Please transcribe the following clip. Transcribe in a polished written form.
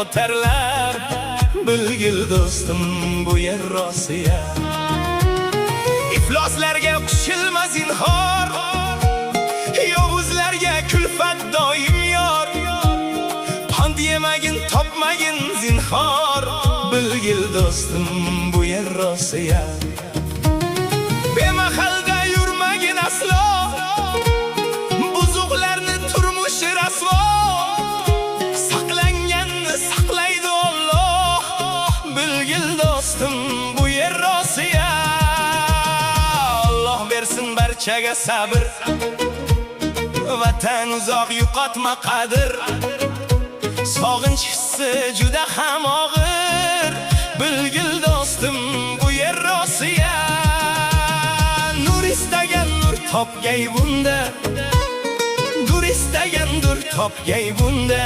o'tarlar. Bilgil do'stim, bu yer Rossiya. İfloslarga qo'shilma zinhor, yovuzlarga kulfat doim yor. Pand yemagin, topmagin zinhor. Bilgil do'stim, bu yer Rossiya. Bemahalda yurmagin aslo, buzuqlarni turmushi rasvo. Saqlanganni saqlaydi Alloh. Bilgil do'stim, bu yer Rossiya. Alloh bersin barchaga sabr, vatan uzoq yo'qotma qadr. Sog'inch hissi juda ham og'ir. Bilgil do'stim, bu yer Rossiya. Nur istagan nur topgay bunda, dur istagan dur topgay bunda.